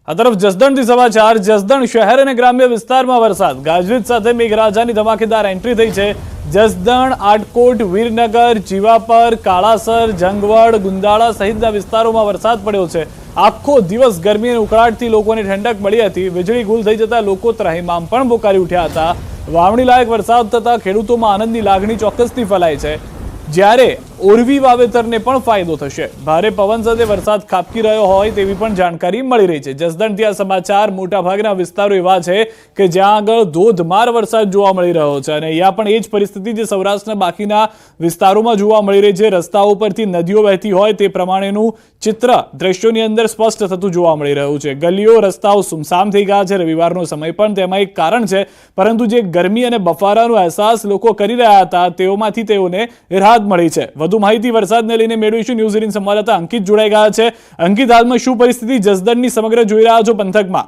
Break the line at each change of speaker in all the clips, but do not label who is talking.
આ તરફ જસદણથી સમાચાર। જસદણ શહેર અને ગ્રામ્ય વિસ્તારમાં વરસાદ, ગાજવીજ સાથે મેઘરાજાની ધમાકેદાર એન્ટ્રી થઈ છે। જસદણ, આટકોટ, વીરનગર, જીવાપર, કાળાસર, જંગવડ, ગુંદાળા સહિતના વિસ્તારોમાં વરસાદ પડ્યો છે। આખો દિવસ ગરમી અને ઉકળાટથી લોકોને ઠંડક મળી હતી। વીજળી ગુલ થઈ જતા લોકો ત્રાહિમામ પણ પોકારી ઉઠ્યા હતા। વાવણી લાયક વરસાદ થતા ખેડૂતોમાં આનંદની લાગણી ચોક્કસથી ફેલાય છે, જ્યારે ઓરવી વાવેતરને પણ ફાયદો થશે। ભારે પવન સાથે વરસાદ ખાબકી રહ્યો હોય તેવી પણ જાણકારી મળી રહી છે। જસદણથી આ સમાચાર। મોટાભાગના વિસ્તારો એવા છે કે જ્યાં આગળ ધોધમાર વરસાદ જોવા મળી રહ્યો છે અને અહીંયા પણ એ જ પરિસ્થિતિ જે સૌરાષ્ટ્રના બાકીના વિસ્તારોમાં જોવા મળી રહી છે। રસ્તાઓ પરથી નદીઓ વહેતી હોય તે પ્રમાણેનું ચિત્ર દ્રશ્યોની અંદર સ્પષ્ટ થતું જોવા મળી રહ્યું છે। ગલીઓ, રસ્તાઓ સુમસામ થઈ ગયા છે। રવિવારનો સમય પણ તેમાં એક કારણ છે, પરંતુ જે ગરમી અને બફારાનો અહેસાસ લોકો કરી રહ્યા હતા તેઓમાંથી તેઓને રાહત મળી છે। વધુ માહિતી વરસાદને લઈને મેળવીશું। ન્યૂઝ 18 સંવાદદાતા અંકિત જોડાઈ ગયા છે। અંકિત, હાલમાં શું પરિસ્થિતિ જસદણની સમગ્ર જોઈ રહ્યા છો પંથકમાં?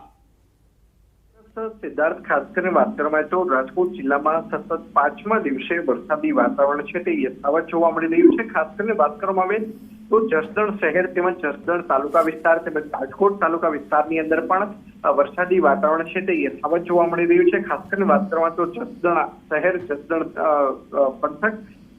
સિદ્ધાર્થ, ખાસ કરીને વાત કરવામાં તો રાજકોટ જિલ્લામાં સતત 5મા દિવસે વરસાદી વાતાવરણ છે તે યથાવત જોવા મળી રહ્યું છે। ખાસ કરીને વાત કરવામાં આવે તો જસદણ શહેર તેમજ જસદણ તાલુકા વિસ્તાર તેમજ રાજકોટ તાલુકા વિસ્તારની અંદર પણ વરસાદી વાતાવરણ છે તે યથાવત જોવા મળી રહ્યું છે। ખાસ કરીને વાત કરવામાં તો જસદણ શહેર, જસદણ પંથક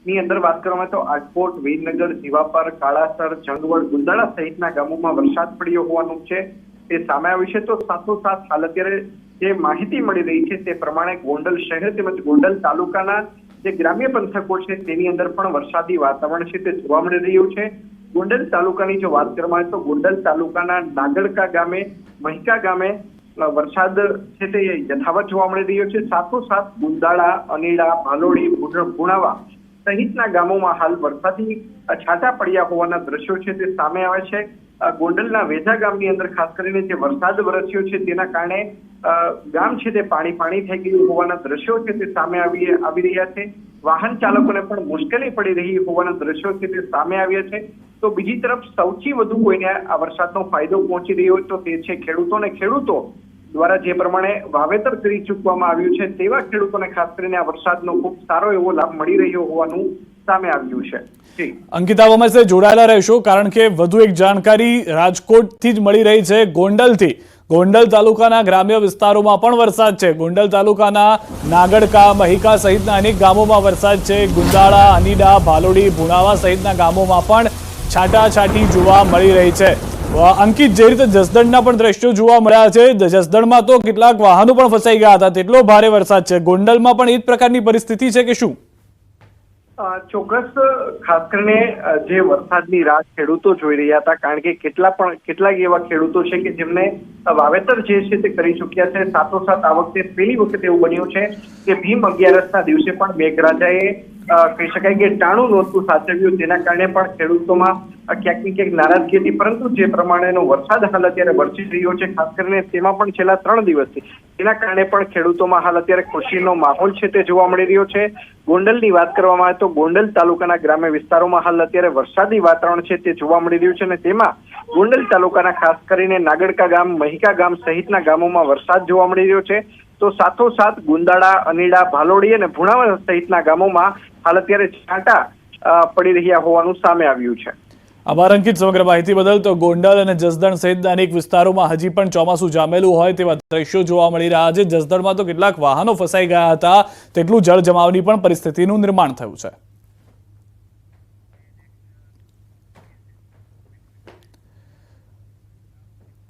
ની અંદર વાત કરવામાં તો આટકોટ, વીરનગર, જીવાપર, કાળાસર, જંગવડ, ગુંદાળા સહિતના ગામોમાં વરસાદ પડ્યો હોવાનું છે તે સામે આવ્યું છે। તો સાથોસાથ હાલ અત્યારે જે માહિતી મળી રહી છે તે પ્રમાણે ગોંડલ શહેર તેમજ ગોંડલ તાલુકાના જે ગ્રામ્ય પંથકો છે તેની અંદર પણ વરસાદી વાતાવરણ છે તે જોવા મળી રહ્યું છે। ગોંડલ તાલુકાની જો વાત કરવામાં આવે તો ગોંડલ તાલુકાના નાગડકા ગામે, મહિકા ગામે વરસાદ છે તે યથાવત જોવા મળી રહ્યો છે। સાથોસાથ ગુંદાળા, અનીડા, ભાલોડી, ભુણાવા સહિતના ગામોમાં હાલ વરસાદી છાંટા પડ્યા હોવાના દ્રશ્યો છે તે સામે આવે છે। ગોંડલના વેધા ગામની અંદર ખાસ કરીને જે વરસાદ વરસ્યો છે તેના કારણે ગામ છે તે પાણી થઈ ગયું હોવાના દ્રશ્યો છે તે સામે આવી રહ્યા છે। વાહન ચાલકોને પણ મુશ્કેલી પડી રહી હોવાના દ્રશ્યો છે તે સામે આવ્યા છે। તો બીજી તરફ સૌથી વધુ કોઈને આ વરસાદનો ફાયદો પહોંચી રહ્યો હોય તો તે છે ખેડૂતો દ્વારા જે પ્રમાણે વાવેતર કરી ચૂકવામાં આવ્યું છે તેવા ખેડૂતોને ખાસ કરીને આ વરસાદનો ખૂબ સારો એવો લાભ મળી રહ્યો હોવાનું સામે આવ્યું છે।
અંકિત, આપ અમારી સાથે જોડાયેલા રહેશો, કારણ કે વધુ એક જાણકારી રાજકોટથી જ મળી રહી છે, ગોંડલથી। ગોંડલ તાલુકાના ગ્રામ્ય વિસ્તારોમાં પણ વરસાદ છે। ગોંડલ તાલુકાના નાગડકા, મહિકા સહિતના અનેક ગામોમાં વરસાદ છે। ગુંદાળા, અનીડા, ભાલોડી, ભુણાવા સહિતના ગામોમાં પણ છાંટાછાંટી જોવા મળી રહી છે। અંકિત, જે રીતે જસદણના પણ દ્રશ્યો જોવા મળ્યા છે, જસદણમાં તો કેટલાક વાહનો પણ ફસાઈ ગયા હતા, તેટલો ભારે વરસાદ છે। ગોંડલમાં પણ એ જ પ્રકારની પરિસ્થિતિ છે કે શું?
ચોક્કસ, ખાસ કરીને જે વરસાદની રાહ ખેડૂતો જોઈ રહ્યા હતા, કારણ કે કેટલાક એવા ખેડૂતો છે કે જેમને વાવેતર જે છે તે કરી ચૂક્યા છે। સાથોસાથ આ વખતે પહેલી વખત એવું બન્યું છે કે ભીમ 11ના દિવસે પણ મેઘરાજાએ કહી શકાય કે ટાણું નહોતું સાચવ્યું, તેના કારણે પણ ખેડૂતોમાં ક્યાંક ને ક્યાંક નારાજગી હતી। પરંતુ જે પ્રમાણેનો વરસાદ હાલ અત્યારે વરસી રહ્યો છે, ખાસ કરીને તેમાં પણ છેલ્લા 3 દિવસથી, તેના કારણે પણ ખેડૂતોમાં હાલ અત્યારે ખુશીનો માહોલ છે તે જોવા મળી રહ્યો છે। ગોંડલની વાત કરવામાં આવે તો ગોંડલ તાલુકાના ગ્રામ્ય વિસ્તારોમાં હાલ અત્યારે વરસાદી વાતાવરણ છે તે જોવા મળી રહ્યું છે અને તેમાં ગોંડલ તાલુકાના ખાસ કરીને નાગડકા ગામ, મહિકા ગામ સહિતના ગામોમાં વરસાદ જોવા મળી રહ્યો છે। તો સાથોસાથ ગુંદાળા, અનીડા, ભાલોડી અને ભુણાવા સહિતના ગામોમાં હાલ અત્યારે છાંટા પડી રહ્યા હોવાનું સામે આવ્યું છે।
આભાર અંકિત સમગ્ર માહિતી બદલ। તો ગોંડલ અને જસદણ સહિતના અનેક વિસ્તારોમાં હજી પણ ચોમાસું જામેલું હોય તેવા દ્રશ્યો જોવા મળી રહ્યા છે। જસદણમાં તો કેટલાક વાહનો ફસાઈ ગયા હતા, તેટલું જળ જમાવની પણ પરિસ્થિતિનું નિર્માણ થયું છે।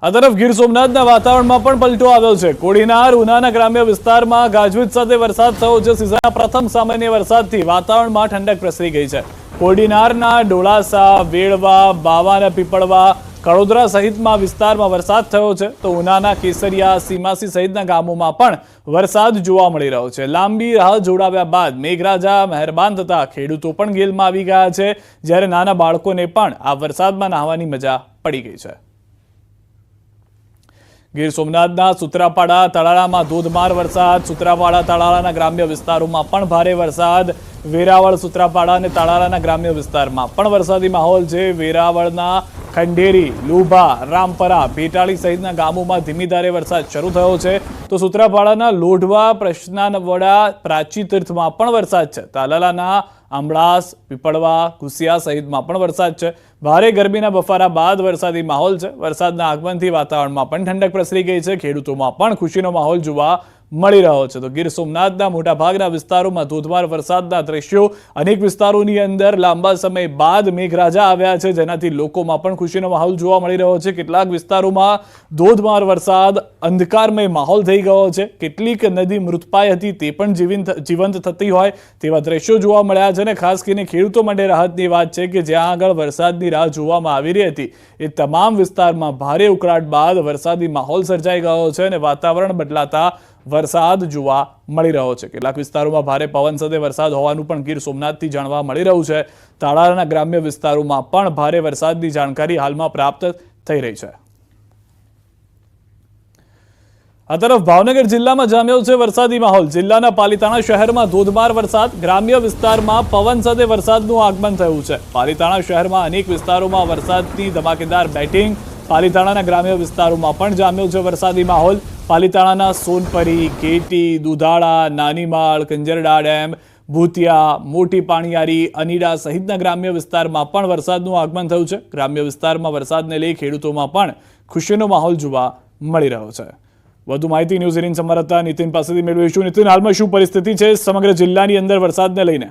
આ તરફ ગીર સોમનાથના વાતાવરણમાં પણ પલટો આવ્યો છે। કોડીનાર, ઉનાના ગ્રામ્ય વિસ્તારમાં ગાજવીજ સાથે વરસાદ થયો છે। સિઝનના પ્રથમ સામાન્ય વરસાદથી વાતાવરણમાં ઠંડક પ્રસરી ગઈ છે। કોડીનારના ડોળાસા, વેળવા, બાવા અને પીપળવા, કડોદરા સહિતના વિસ્તારમાં વરસાદ થયો છે। તો ઉનાના કેસરિયા, સીમાસી સહિતના ગામોમાં પણ વરસાદ જોવા મળી રહ્યો છે। લાંબી રાહ જોડાવ્યા બાદ મેઘરાજા મહેરબાન થતા ખેડૂતો પણ ગેલમાં આવી ગયા છે, જ્યારે નાના બાળકોને પણ આ વરસાદમાં નહાવાની મજા પડી ગઈ છે। ગીર સોમનાથના સુત્રાપાડા, તળાળામાં ધોધમાર વરસાદ। સુત્રાપાડા, તળાળાના ગ્રામ્ય વિસ્તારોમાં પણ ભારે વરસાદ। વેરાવળ, સુત્રાપાડા અને તળાળાના ગ્રામ્ય વિસ્તારમાં પણ વરસાદી માહોલ છે। વેરાવળના ખંડેરી, લુભા, રામપરા, ભેટાળી સહિતના ગામોમાં ધીમી ધારે વરસાદ શરૂ થયો છે। તો સુત્રાપાડાના લોઢવા, પ્રશ્નાનવડા, પ્રાચી તીર્થમાં પણ વરસાદ છે। તાલાલાના આંબળાસ, પીપળવા, કુસિયા સહિતમાં પણ વરસાદ છે. ભારે ગરમીના બફારા બાદ વરસાદી માહોલ છે. વરસાદના આગમનથી વાતાવરણમાં પણ ઠંડક પ્રસરી ગઈ છે. ખેડૂતોમાં પણ ખુશીનો માહોલ જોવા મળી રહ્યો છે. તો ગીર સોમનાથના મોટાભાગના વિસ્તારોમાં ધોધમાર વરસાદના દ્રશ્યો, અનેક વિસ્તારોની અંદર લાંબા સમય બાદ મેઘરાજા આવ્યા છે, જેનાથી લોકોમાં પણ ખુશીનો માહોલ જોવા મળી રહ્યો છે. કેટલાક વિસ્તારોમાં ધોધમાર વરસાદ, અંધકારમય માહોલ થઈ ગયો છે. કેટલીક નદી મૃતપાય હતી તે પણ જીવંત થતી હોય તેવા દ્રશ્યો જોવા મળ્યા છે. અને ખાસ કરીને ખેડૂતો માટે રાહતની વાત છે કે જ્યાં આગળ વરસાદની રાહ જોવામાં આવી રહી હતી એ તમામ વિસ્તારમાં ભારે ઉકળાટ બાદ વરસાદી માહોલ સર્જાઈ ગયો છે અને વાતાવરણ બદલાતા વરસાદ જોવા મળી રહ્યો છે. કેટલાક વિસ્તારોમાં ભારે પવન સાથે વરસાદ હોવાનું પણ ગીર સોમનાથથી જાણવા મળી રહ્યું છે. તાલાળાના ગ્રામ્ય વિસ્તારોમાં પણ ભારે વરસાદની જાણકારી હાલમાં પ્રાપ્ત થઈ રહી છે. આ તરફ ભાવનગર જિલ્લામાં જામ્યો છે વરસાદી માહોલ. જિલ્લાના પાલિતાણા શહેરમાં ધોધમાર વરસાદ, ગ્રામ્ય વિસ્તારમાં પવન સાથે વરસાદનું આગમન થયું છે. પાલિતાણા શહેરમાં અનેક વિસ્તારોમાં વરસાદની ધમાકેદાર બેટિંગ. પાલિતાણાના ગ્રામ્ય વિસ્તારોમાં પણ જામ્યો છે વરસાદી માહોલ. પાલિતાણાના સોનપરી, ગેટી, દુધાળા, નાનીમાળ, કંજરડા ડેમ, ભૂતિયા, મોટી પાણીયારી, અનીડા સહિતના ગ્રામ્ય વિસ્તારમાં પણ વરસાદનું આગમન થયું છે. ગ્રામ્ય વિસ્તારમાં વરસાદને લઈ ખેડૂતોમાં પણ ખુશીનો માહોલ જોવા મળી રહ્યો છે. વધુ માહિતી ન્યૂઝ 18 સંવાદદાતા નીતિન પાસેથી મેળવીશું. નીતિન, હાલમાં શું પરિસ્થિતિ છે સમગ્ર જિલ્લાની અંદર વરસાદને લઈને?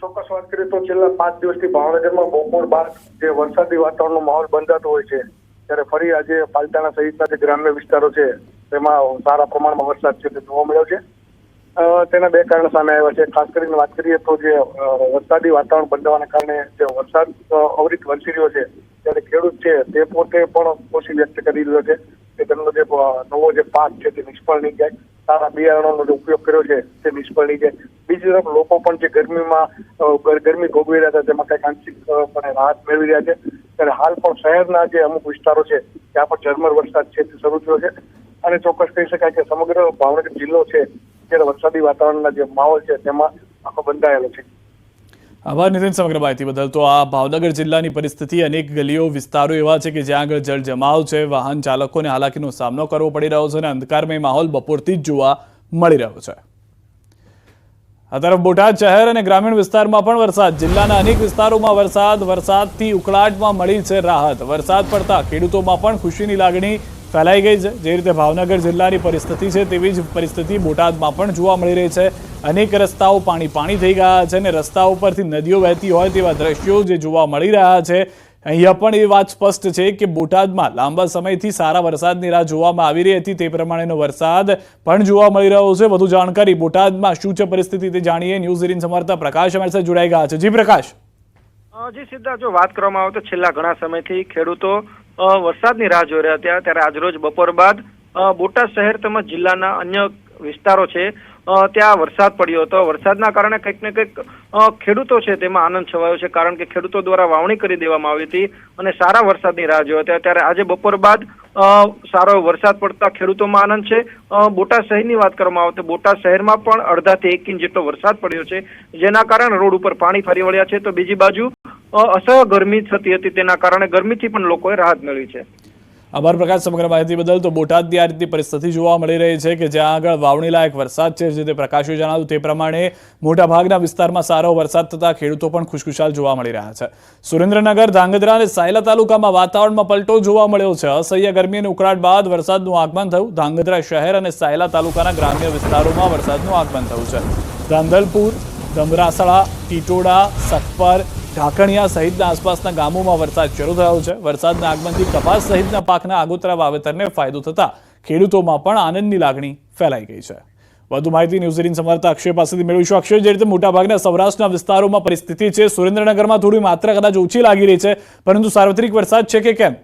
ચોક્કસ વાત કરીએ તો છેલ્લા 5 દિવસથી ભાવનગરમાં બપોર બાદ જે વરસાદી વાતાવરણનો માહોલ બંધાતો હોય છે, ત્યારે ફરી આજે પાલિતાણા સહિતના જે ગ્રામ્ય વિસ્તારો છે તેમાં સારા પ્રમાણમાં વરસાદ છે તે જોવા મળ્યો છે. તેના બે કારણ સામે આવ્યા છે. ખાસ કરીને વાત કરીએ તો જે વરસાદી વાતાવરણ બંધાવાના કારણે જે વરસાદ અવિરત વરસી રહ્યો છે ત્યારે ખેડૂત છે તે પોતે પણ ખુશી વ્યક્ત કરી રહ્યો છે કે તેમનો જે નવો જે પાક છે તે નિષ્ફળ નહીં જાય, સારા બિયારણોનો જે ઉપયોગ કર્યો છે તે નિષ્ફળ નહીં જાય. બીજી તરફ લોકો પણ જે ગરમી ભોગવી રહ્યા હતા તેમાં કંઈક આંશિકપણે રાહત મેળવી રહ્યા છે. ત્યારે હાલ પણ શહેરના જે અમુક વિસ્તારો છે ત્યાં પણ ઝરમર વરસાદ છે તે શરૂ થયો છે. અને ચોક્કસ કહી શકાય કે સમગ્ર ભાવનગર જિલ્લો છે ત્યારે વરસાદી વાતાવરણના જે માહોલ છે તેમાં આખો બંધાયેલો છે.
આભાર નીતિન સમગ્ર માહિતી બદલ. તો આ ભાવનગર જિલ્લાની પરિસ્થિતિ, અનેક ગલીઓ, વિસ્તારો એવા છે કે જ્યાં આગળ જળ જમાવ છે, વાહન ચાલકોને હાલાકીનો સામનો કરવો પડી રહ્યો છે અને અંધકારમય માહોલ બપોરથી જ જોવા મળી રહ્યો છે. આ તરફ બોટાદ શહેર અને ગ્રામીણ વિસ્તારમાં પણ વરસાદ. જિલ્લાના અનેક વિસ્તારોમાં વરસાદથી ઉકળાટમાં મળી છે રાહત. વરસાદ પડતા ખેડૂતોમાં પણ ખુશીની લાગણી ફેલાઈ ગઈ છે. જે રીતે ભાવનગર જિલ્લાની પરિસ્થિતિ છે તેવી જ પરિસ્થિતિ બોટાદમાં પણ જોવા મળી રહી છે. અનેક રસ્તાઓ પાણી થઈ ગયા છે અને રસ્તાઓ પરથી નદીઓ વહેતી હોય તેવા દ્રશ્યો જે જોવા મળી રહ્યા છે. અહીંયા પણ એ વાત સ્પષ્ટ છે કે બોટાદમાં લાંબા સમયથી સારા વરસાદની રાહ જોવામાં આવી રહી હતી તે પ્રમાણેનો વરસાદ પણ જોવા મળી રહ્યો છે. વધુ જાણકારી બોટાદમાં શું છે પરિસ્થિતિ તે જાણીએ. ન્યૂઝ 18 સંવાદદાતા પ્રકાશ અમારી સાથે જોડાઈ ગયા છે. જી પ્રકાશ.
જી સિદ્ધાર્થ, જો વાત કરવામાં આવે તો છેલ્લા ઘણા સમયથી ખેડૂતો વરસાદની રાહ જોઈ રહ્યા હતા. ત્યારે આજરોજ બપોર બાદ બોટાદ શહેર તેમજ જિલ્લાના અન્ય વિસ્તારો છે ત્યાં વરસાદ પડ્યો હતો. વરસાદના કારણે કંઈક ને કંઈક ખેડૂતો છે તેમાં આનંદ છવાયો છે, કારણ કે ખેડૂતો દ્વારા વાવણી કરી દેવામાં આવી હતી અને સારા વરસાદની રાહ જોઈ હતી. ત્યારે આજે બપોર બાદ સારો વરસાદ પડતા ખેડૂતોમાં આનંદ છે. બોટાદ શહેરની વાત કરવામાં આવે તો બોટાદ શહેરમાં પણ 1.5 થી 1 ઇંચ જેટલો વરસાદ પડ્યો છે, જેના કારણે રોડ ઉપર પાણી ફરી વળ્યા છે. તો બીજી બાજુ અસહ્ય ગરમી થતી હતી, તેના કારણે ગરમીથી પણ લોકોએ રાહત મેળવી છે.
આભાર પ્રકાશ સમગ્ર માહિતી બદલ. તો બોટાદની આ રીતની પરિસ્થિતિ જોવા મળી રહી છે કે જ્યાં આગળ વાવણી લાયક વરસાદ છે, જે તે પ્રકાશે જણાવ્યું તે પ્રમાણે મોટાભાગના વિસ્તારમાં સારો વરસાદ થતા ખેડૂતો પણ ખુશખુશાલ જોવા મળી રહ્યા છે. સુરેન્દ્રનગર, ધાંગધ્રા અને સાયલા તાલુકામાં વાતાવરણમાં પલટો જોવા મળ્યો છે. અસહ્ય ગરમી અને ઉકળાટ બાદ વરસાદનું આગમન થયું. ધાંગધ્રા શહેર અને સાયલા તાલુકાના ગ્રામ્ય વિસ્તારોમાં વરસાદનું આગમન થયું છે. ધાંધલપુર, ધમરાસળા, ટીટોડા, સખપર, ઢાકણિયા સહિતના આસપાસના ગામોમાં વરસાદ શરૂ થયો છે. વરસાદના આગમનથી કપાસ સહિતના પાકના આગોતરા વાવેતરને ફાયદો થતા ખેડૂતોમાં પણ આનંદની લાગણી ફેલાઈ ગઈ છે. વધુ માહિતી ન્યૂઝ 18 સંવાદદાતા અક્ષય પાસેથી મેળવીશું. અક્ષય, જે રીતે મોટાભાગના સૌરાષ્ટ્રના વિસ્તારોમાં પરિસ્થિતિ છે, સુરેન્દ્રનગરમાં થોડી માત્રા કદાચ ઓછી લાગી રહી છે, પરંતુ સાર્વત્રિક વરસાદ છે કે કેમ?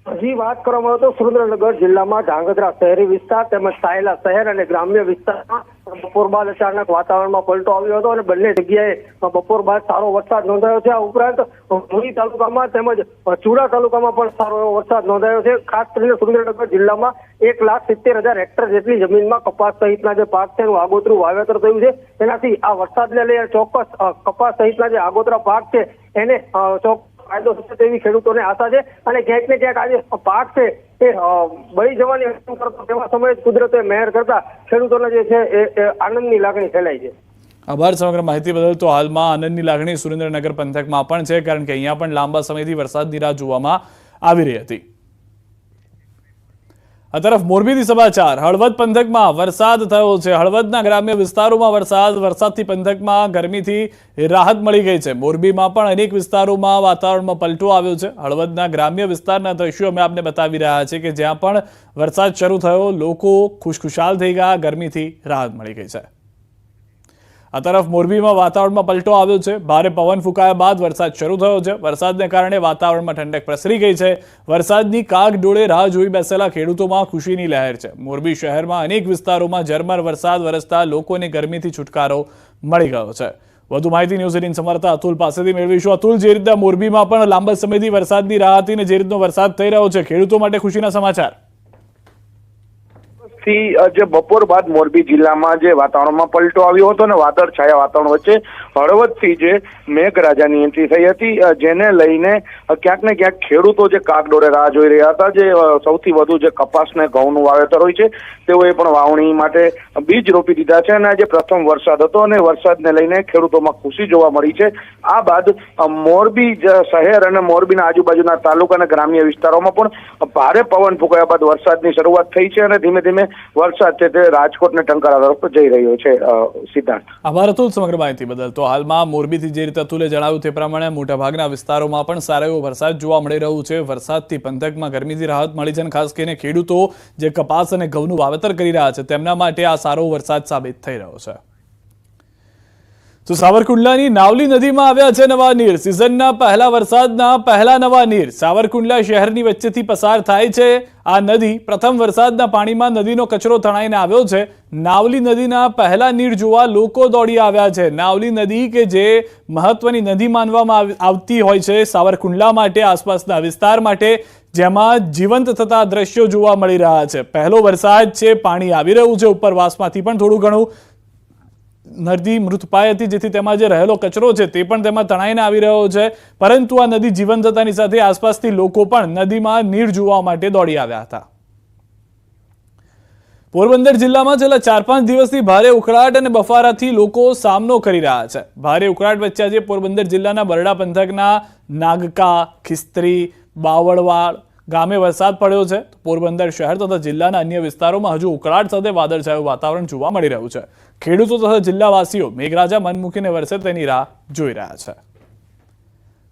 હજી વાત કરવામાં આવે તો સુરેન્દ્રનગર જિલ્લામાં ધાંગધ્રા શહેરી વિસ્તાર તેમજ સાયલા શહેર અને ગ્રામ્ય વિસ્તારમાં બપોર બાદ અચાનક વાતાવરણમાં પલટો આવ્યો હતો અને બંને જગ્યાએ બપોર બાદ સારો વરસાદ નોંધાયો છે. આ ઉપરાંત મોરી તાલુકામાં તેમજ ચુડા તાલુકામાં પણ સારો એવો વરસાદ નોંધાયો છે. ખાસ કરીને સુરેન્દ્રનગર જિલ્લામાં 1,70,000 હેક્ટર જેટલી જમીનમાં કપાસ સહિતના જે પાક છે એનું આગોતરું વાવેતર થયું છે. તેનાથી આ વરસાદને લઈને ચોક્કસ કપાસ સહિતના જે આગોતરા પાક છે એને ચોક્કસ ફાયદો થશે તેવી ખેડૂતોને આશા છે. અને ક્યાંક ને ક્યાંક આજે પાક છે એ બળી જવાની અસર કરતો તેવા સમયે કુદરતે મહેર કરતા ખેડૂતોને જે છે એ આનંદની લાગણી ફેલાઈ છે.
આભાર સમગ્ર માહિતી બદલ. તો હાલમાં આનંદની લાગણી સુરેન્દ્રનગર પંથકમાં પણ છે, કારણ કે અહીંયા પણ લાંબા સમયથી વરસાદની રાહ જોવામાં આવી રહી હતી. આ તરફ મોરબીથી સમાચાર. હળવદ પંથકમાં વરસાદ થયો છે. હળવદના ગ્રામ્ય વિસ્તારોમાં વરસાદથી પંથકમાં ગરમીથી રાહત મળી ગઈ છે. મોરબીમાં પણ અનેક વિસ્તારોમાં વાતાવરણમાં પલટો આવ્યો છે. હળવદના ગ્રામ્ય વિસ્તારના દ્રશ્યો અમે આપને બતાવી રહ્યા છીએ કે જ્યાં પણ વરસાદ શરૂ થયો, લોકો ખુશખુશાલ થઈ ગયા, ગરમીથી રાહત મળી ગઈ છે. આ તરફ મોરબીમાં વાતાવરણમાં પલટો આવ્યો છે. ભારે પવન ફૂંકાયા બાદ વરસાદ શરૂ થયો છે. વરસાદને કારણે વાતાવરણમાં ઠંડક પ્રસરી ગઈ છે. વરસાદની કાગડોળે રાહ જોઈ બેસેલા ખેડૂતોમાં ખુશીની લહેર છે. મોરબી શહેરમાં અનેક વિસ્તારોમાં ઝરમર વરસાદ વરસતા લોકોને ગરમીથી છુટકારો મળી ગયો છે. વધુ માહિતી ન્યૂઝ 18 સંવાદદાતા અતુલ પાસેથી મેળવીશું. અતુલ, જે રીતના મોરબીમાં પણ લાંબા સમયથી વરસાદની રાહ હતી ને જે રીતનો વરસાદ થઈ રહ્યો છે, ખેડૂતો માટે ખુશીના સમાચાર.
જે બપોર બાદ મોરબી જિલ્લામાં જે વાતાવરણમાં પલટો આવ્યો હતો ને વાદળ છાયા વાતાવરણ વચ્ચે હળવદથી જે મેઘરાજાની એન્ટ્રી થઈ હતી, જેને લઈને ક્યાંક ને ક્યાંક ખેડૂતો જે કાગડોળે રાહ જોઈ રહ્યા હતા. જે સૌથી વધુ જે કપાસ ને ઘઉંનું વાવેતર હોય છે તેઓએ પણ વાવણી માટે બીજ રોપી દીધા છે અને આજે પ્રથમ વરસાદ હતો અને વરસાદને લઈને ખેડૂતોમાં ખુશી જોવા મળી છે. આ બાદ મોરબી શહેર અને મોરબીના આજુબાજુના તાલુકા અને ગ્રામ્ય વિસ્તારોમાં પણ ભારે પવન ફૂંકાયા બાદ વરસાદની શરૂઆત થઈ છે અને ધીમે ધીમે વરસાદ છે તે રાજકોટ ને ટંકારા તરફ જઈ રહ્યો છે. સિદ્ધાર્થ,
આભાર અતુલ સમગ્ર માહિતી બદલ. તો હાલમાં મોરબીથી જે રીતે અતુલે જણાવ્યું તે પ્રમાણે મોટાભાગના વિસ્તારોમાં પણ સારો એવો વરસાદ જોવા મળી રહ્યું છે. વરસાદથી પંથકમાં ગરમીથી રાહત મળી છે અને ખાસ કરીને ખેડૂતો જે કપાસ અને ઘઉંનું વાવેતર કરી રહ્યા છે તેમના માટે આ સારો વરસાદ સાબિત થઈ રહ્યો છે. તો સાવરકુંડલાની નાવલી નદીમાં આવ્યા છે નવા નીર. સિઝનના પહેલા વરસાદના પહેલા નવા નીર સાવરકુંડલા શહેરની વચ્ચેથી પસાર થાય છે. આ નદી પ્રથમ વરસાદના પાણીમાં નદીનો કચરો તણાઈને આવ્યો છે. નાવલી નદીના પહેલા નીર જોવા લોકો દોડી આવ્યા છે. નાવલી નદી કે જે મહત્વની નદી માનવામાં આવતી હોય છે સાવરકુંડલા માટે, આસપાસના વિસ્તાર માટે, જેમાં જીવંત થતા દ્રશ્યો જોવા મળી રહ્યા છે. પહેલો વરસાદ છે, પાણી આવી રહ્યું છે. ઉપરવાસમાંથી પણ થોડું ઘણું નદી મૃતપાય હતી, જેથી તેમાં જે રહેલો કચરો છે તે પણ તેમાં તણાઈને આવી રહ્યો છે. પરંતુ આ નદી જીવંત થતાની સાથે આસપાસથી લોકો પણ નદીમાં નીર જોવા માટે દોડી આવ્યા હતા. પોરબંદર જિલ્લામાં છેલ્લા 4-5 દિવસથી ભારે ઉકળાટ અને બફારાથી લોકો સામનો કરી રહ્યા છે. ભારે ઉકળાટ વચ્ચે આજે પોરબંદર જિલ્લાના બરડા પંથકના નાગકા, ખિસ્ત્રી, બાવળવાડ ગામે વરસાદ પડ્યો છે. પોરબંદર શહેર તથા જિલ્લાના અન્ય વિસ્તારોમાં હજુ ઉકળાટ સાથે વાદળછાયું વાતાવરણ જોવા મળી રહ્યું છે. ખેડૂતો તથા જિલ્લાવાસીઓ મેઘરાજા મન મૂકીને વરસે તેની રાહ જોઈ રહ્યા છે.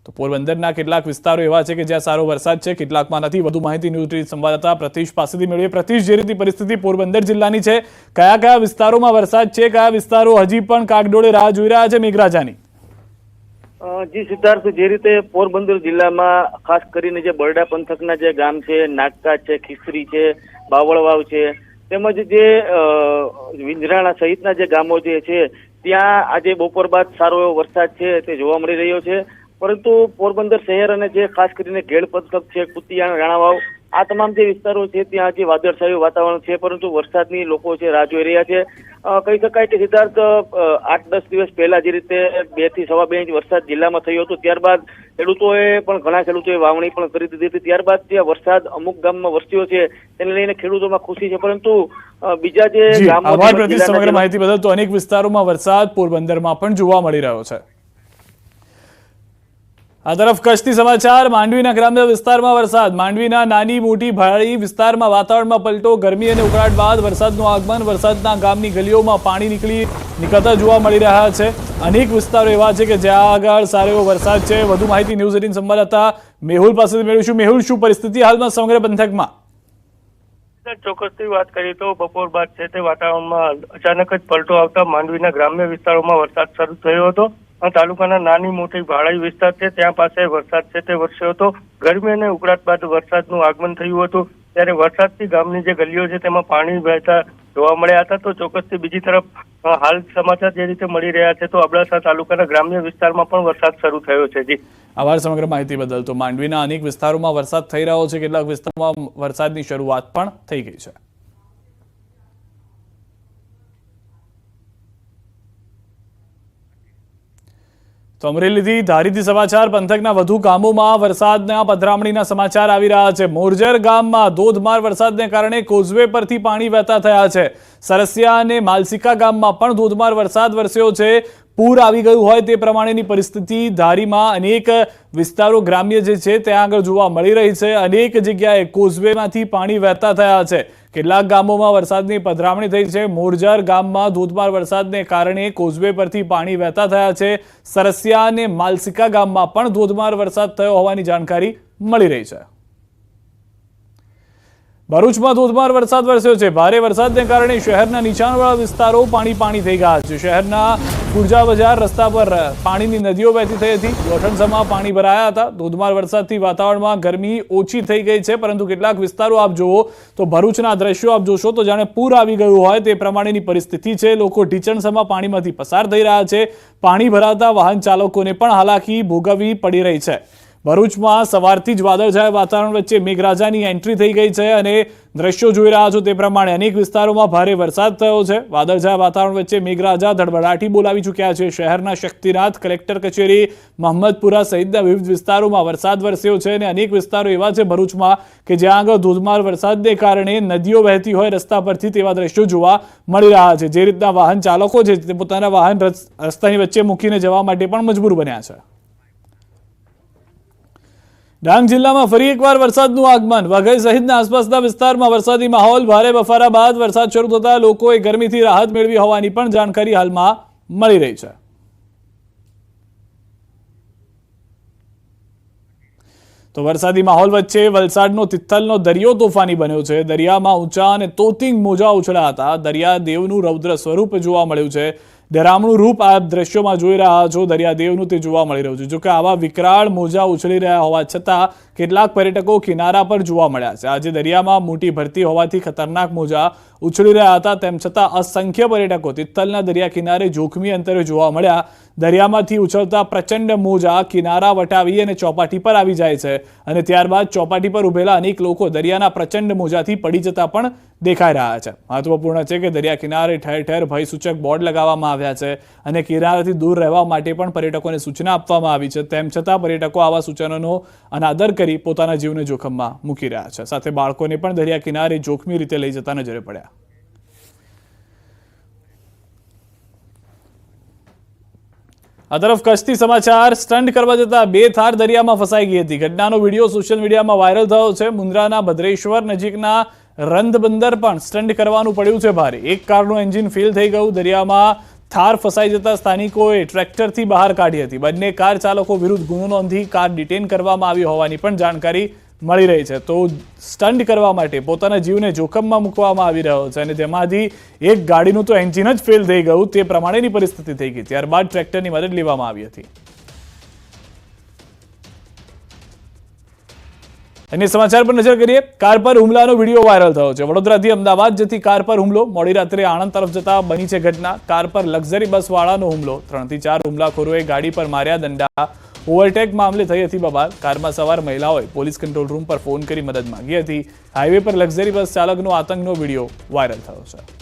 તો પોરબંદરના કેટલાક વિસ્તારો એવા છે કે જ્યાં સારો વરસાદ છે, કેટલાકમાં નથી. વધુ માહિતી ન્યૂઝ 18 સંવાદદાતા પ્રતિશ પાસેથી મેળવીએ. પ્રતિશ, જે રીતની પરિસ્થિતિ પોરબંદર જિલ્લાની છે, કયા કયા વિસ્તારોમાં વરસાદ છે, કયા વિસ્તારો હજી પણ કાગડોળે રાહ જોઈ રહ્યા છે મેઘરાજાની?
જી સિદ્ધાર્થ, જે રીતે પોરબંદર જિલ્લામાં ખાસ કરીને જે બરડા પંથકના જે ગામ છે, નાગકા છે, ખીસરી છે, બાવળવાવ છે, તેમજ જે વિંજરાણા સહિતના જે ગામો જે છે ત્યાં આજે બપોર બાદ સારો એવો વરસાદ છે તે જોવા મળી રહ્યો છે. પરંતુ પોરબંદર શહેર અને જે ખાસ કરીને ઘેડ પંથક છે, કુતિયાણા, રાણાવાવ, આ તમામ જે વિસ્તારો છે ત્યાં જે વાદળછાયું વાતાવરણ છે, પરંતુ વરસાદની લોકો છે રાહ જોઈ રહ્યા છે. કહી શકાય કે સિદ્ધાર્થ 8-10 દિવસ પહેલા જે રીતે 2 થી સવા 2 ઇંચ વરસાદ જિલ્લામાં થયો હતો, ત્યારબાદ ઘણા ખેડૂતોએ વાવણી પણ કરી દીધી હતી. ત્યારબાદ જે વરસાદ અમુક ગામમાં વરસ્યો છે તેને લઈને ખેડૂતોમાં ખુશી છે. પરંતુ બીજા જે ગામો
સમગ્ર માહિતી બદલ. તો અનેક વિસ્તારોમાં વરસાદ પોરબંદરમાં પણ જોવા મળી રહ્યો છે. આ તરફ કચ્છથી સમાચાર. માંડવીના ગ્રામ્ય વિસ્તારમાં વરસાદ. માંડવીના નાની મોટી ભારી વિસ્તારમાં વાતાવરણમાં પલટો. ગરમી અને ઉકળાટ બાદ વરસાદનું આગમન. વરસાદના ગામની ગલીઓમાં પાણી નીકળતા જોવા મળી રહ્યા છે. અનેક વિસ્તારો એવા છે કે જ્યાં આગળ સારો એવો વરસાદ છે. વધુ માહિતી ન્યૂઝ 18 સંવાદદાતા મેહુલ પાસેથી મેળવીશું. મેહુલ, શું પરિસ્થિતિ હાલમાં સમગ્ર પંથકમાં?
ચોક્કસથી વાત કરીએ તો બપોર બાદ છે તે વાતાવરણમાં અચાનક જ પલટો આવતા માંડવીના ગ્રામ્ય વિસ્તારોમાં વરસાદ શરૂ થયો હતો. તાલુકાના નાની મોટી ભાડાઈ વિસ્તાર છે ત્યાં પાસે વરસાદ છે તે વરસ્યો હતો. ગરમી અને ઉકળાટ બાદ વરસાદનું આગમન થયું હતું. ત્યારે વરસાદથી ગામની જે ગલીઓ છે તેમાં પાણી વહેતા જોવા મળ્યા હતા. તો ચોક્કસથી બીજી તરફ હાલ સમાચાર જે રીતે મળી રહ્યા છે તો અબડાસા તાલુકાના ગ્રામ્ય વિસ્તારમાં પણ વરસાદ શરૂ થયો છે. જી
આભાર સમગ્ર માહિતી બદલ. તો માંડવીના અનેક વિસ્તારોમાં વરસાદ થઈ રહ્યો છે. કેટલાક વિસ્તારોમાં વરસાદની શરૂઆત પણ થઈ ગઈ છે. તો અમરેલીથી ધારીથી સમાચાર પંથકના વધુ ગામોમાં વરસાદના પધરામણીના સમાચાર આવી રહ્યા છે. મોરજર ગામમાં ધોધમાર વરસાદને કારણે કોઝવે પરથી પાણી વહેતા થયા છે. સરસિયા અને માલસિકા ગામમાં પણ ધોધમાર વરસાદ વરસ્યો છે. પૂર આવી ગયું હોય તે પ્રમાણેની પરિસ્થિતિ ધારીમાં અનેક વિસ્તારો ગ્રામ્ય જે છે ત્યાં આગળ જોવા મળી રહી છે. અનેક જગ્યાએ કોઝવેમાંથી પાણી વહેતા થયા છે. કેટલાક ગામોમાં વરસાદની પધરામણી થઈ છે. મોરજર ગામમાં ધોધમાર વરસાદને કારણે કોઝવે પરથી પાણી વહેતા થયા છે. સરસિયા અને માલસિકા ગામમાં પણ ધોધમાર વરસાદ થયો હોવાની જાણકારી મળી રહી છે. ભરૂચમાં ધોધમાર વરસાદ વરસ્યો છે. ભારે વરસાદને કારણે શહેરના નીચાણવાળા વિસ્તારો પાણી થઈ ગયા છે. શહેરના ગુર્જા બજાર રસ્તા પર પાણીની નદીઓ વહેતી થઈ હતી. લોઠણસમાં પાણી ભરાયા હતા. ધોધમાર વરસાદથી વાતાવરણમાં ગરમી ઓછી થઈ ગઈ છે, પરંતુ કેટલાક વિસ્તારો આપ જુઓ તો ભરૂચના દ્રશ્યો આપ જોશો તો જાણે પૂર આવી ગયું હોય તે પ્રમાણેની પરિસ્થિતિ છે. લોકો ઢીચણસમાં પાણીમાંથી પસાર થઈ રહ્યા છે. પાણી ભરાતા વાહન ચાલકોને પણ હાલાકી ભોગવવી પડી રહી છે. ભરૂચમાં સવારથી જ વાદળછાયા વાતાવરણ વચ્ચે મેઘરાજાની એન્ટ્રી થઈ ગઈ છે અને દ્રશ્યો જોઈ રહ્યા છો તે પ્રમાણે અનેક વિસ્તારોમાં ભારે વરસાદ થયો છે. વાદળછાયા વાતાવરણ વચ્ચે મેઘરાજા ધડબડાટી બોલાવી ચૂક્યા છે. શહેરના શક્તિનાથ, કલેક્ટર કચેરી, મહમ્મદપુરા સહિતના વિવિધ વિસ્તારોમાં વરસાદ વરસ્યો છે અને અનેક વિસ્તારો એવા છે ભરૂચમાં કે જ્યાં આગળ ધોધમાર વરસાદને કારણે નદીઓ વહેતી હોય રસ્તા પરથી તેવા દ્રશ્યો જોવા મળી રહ્યા છે. જે રીતના વાહન ચાલકો છે તે પોતાના વાહન રસ્તાની વચ્ચે મૂકીને જવા માટે પણ મજબૂર બન્યા છે. ડાંગ જિલ્લામાં ફરી એકવાર વરસાદનું આગમન. વઘઈ સહિતના આસપાસના વિસ્તારમાં વરસાદી માહોલ. ભારે બફારા બાદ વરસાદ શરૂ થતા લોકોએ ગરમીથી રાહત મેળવી હોવાની પણ જાણકારી હાલમાં મળી રહી છે. તો વરસાદી માહોલ વચ્ચે વલસાડનો તિથલનો દરિયો તોફાની બન્યો છે. દરિયામાં ઊંચા અને તોતિંગ મોજા ઉછળ્યા હતા. દરિયાદેવનું રૌદ્ર સ્વરૂપ જોવા મળ્યું છે. ડરામણું રૂપ આ દ્રશ્યોમાં જોઈ રહ્યા છો. દરિયાદેવનું તે જોવા મળી રહ્યું છે. જોકે આવા વિકરાળ મોજા ઉછળી રહ્યા હોવા છતાં કેટલાક પર્યટકો કિનારા પર જોવા મળ્યા છે. આજે દરિયામાં મોટી ભરતી હોવાથી ખતરનાક મોજા ઉછળી રહ્યા હતા. તેમ છતાં અસંખ્ય પર્યટકો તિથલના દરિયા કિનારે જોખમી અંતરે જોવા મળ્યા. દરિયામાંથી ઉછળતા પ્રચંડ મોજા કિનારા વટાવી અને ચોપાટી પર આવી જાય છે અને ત્યારબાદ ચોપાટી પર ઉભેલા અનેક લોકો દરિયાના પ્રચંડ મોજાથી પડી જતા પણ દેખાઈ રહ્યા છે. મહત્વપૂર્ણ છે કે દરિયા કિનારે ઠેર ઠેર ભયસૂચક બોર્ડ લગાવવામાં આવ્યા છે અને કિનારાથી દૂર રહેવા માટે પણ પર્યટકોને સૂચના આપવામાં આવી છે. તેમ છતાં પર્યટકો આવા સૂચનોનો અનાદર કરી પોતાના જીવને જોખમમાં મૂકી રહ્યા છે. સાથે બાળકોને પણ દરિયા કિનારે જોખમી રીતે લઈ જતા નજરે પડ્યા. આ તરફ કચ્છથી સમાચાર. સ્ટન્ટ કરવા જતા 2 થાર દરિયામાં ફસાઈ ગઈ હતી. ઘટનાનો વિડીયો સોશિયલ મીડિયામાં વાયરલ થયો છે. મુન્દ્રાના ભદ્રેશ્વર નજીકના રંધ બંદર પણ સ્ટન્ટ કરવાનું પડ્યું છે ભારે. એક કારનું એન્જિન ફેલ થઈ ગયું. દરિયામાં થાર ફસાઈ જતા સ્થાનિકોએ ટ્રેક્ટરથી બહાર કાઢી હતી. બંને કાર ચાલકો વિરુદ્ધ ગુનો નોંધી કાર ડિટેન કરવામાં આવી હોવાની પણ જાણકારી મળી રહી છે. તો સ્ટન્ટ કરવા માટે પોતાના જીવને જોખમમાં મૂકવામાં આવી રહ્યો છે અને તેમાંથી એક ગાડીનું તો એન્જિન જ ફેલ થઈ ગયું તે પ્રમાણેની પરિસ્થિતિ થઈ ગઈ. ત્યારબાદ ટ્રેક્ટરની મદદ લેવામાં આવી હતી. અન્ય સમાચાર પર નજર કરીએ. કાર પર હુમલાનો વિડીયો વાયરલ થયો છે. વડોદરાથી અમદાવાદ જતી કાર પર હુમલો. મોડી રાત્રે આણંદ તરફ જતા બની છે ઘટના. કાર પર લક્ઝરી બસવાળાનો હુમલો. 3 થી 4 હુમલાખોરોએ ગાડી પર માર્યા દંડા. ઓવરટેક મામલે થઈ હતી બબાલ. કારમાં સવાર મહિલાઓએ પોલીસ કંટ્રોલ રૂમ પર ફોન કરી મદદ માંગી હતી. હાઈવે પર લક્ઝરી બસ ચાલકનો આતંકનો વિડીયો વાયરલ થયો છે.